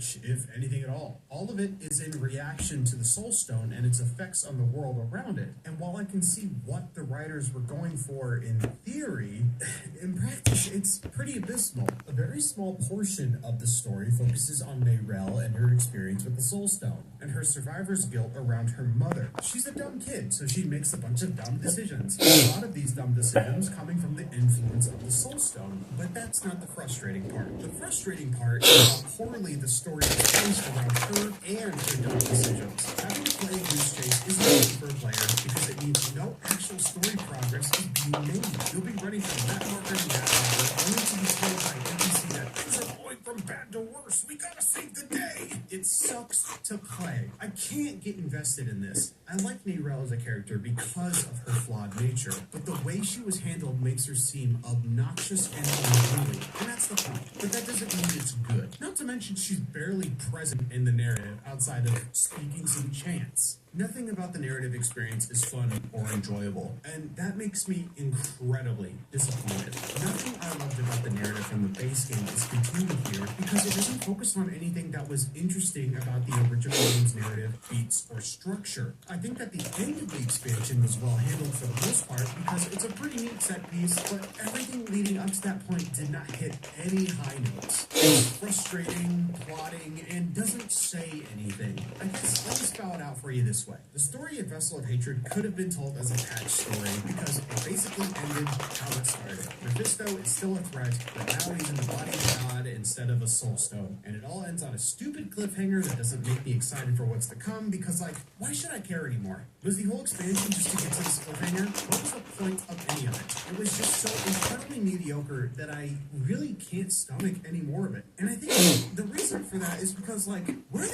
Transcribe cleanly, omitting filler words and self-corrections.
much, if anything at all. All of it is in reaction to the Soul Stone and its effects on the world around it. And while I can see what the writers were going for in theory, in practice it's pretty abysmal. A very small portion of the story focuses on Mayrel and her experience with the Soul Stone, and her survivor's guilt around her mother. She's a dumb kid, so she makes a bunch of dumb decisions. A lot of these dumb decisions coming from the influence of the Soul Stone, but that's not the frustrating part. The frustrating part is how poorly the story is placed around her and her dumb decisions. Having to play Goose Chase is not for a player because it means no actual story progress is being made. You'll be running from that marker to that marker, only to be told by NPC that things are going from bad to worse. We gotta save the day. It sucks to play. I can't get invested in this. I like Mayrel as a character because of her flawed nature, but the way she was handled makes her seem obnoxious and unruly, and that's the point. But that doesn't mean it's good. Not to mention she's barely present in the narrative outside of speaking some chants. Nothing about the narrative experience is fun or enjoyable, and that makes me incredibly disappointed. Nothing I loved about the narrative from the base game is continued here because it doesn't focus on anything that was interesting about the original game's narrative, beats, or structure. I think that the end of the expansion was well handled for the most part because it's a pretty neat set piece, but everything leading up to that point did not hit any high notes. It's frustrating, plotting, and doesn't say anything. I guess let me spell it out for you this way. The story of Vessel of Hatred could have been told as a patch story because it basically ended how it started. Mephisto is still a threat, but now he's in the body of God instead of a soul stone. And it all ends on a stupid cliffhanger that doesn't make me excited for what's to come because, like, why should I care anymore? Was the whole expansion just to get to this cliffhanger? What was the point of any of it? It was just so incredibly mediocre that I really can't stomach any more of it. And I think the reason for that is because, like, where the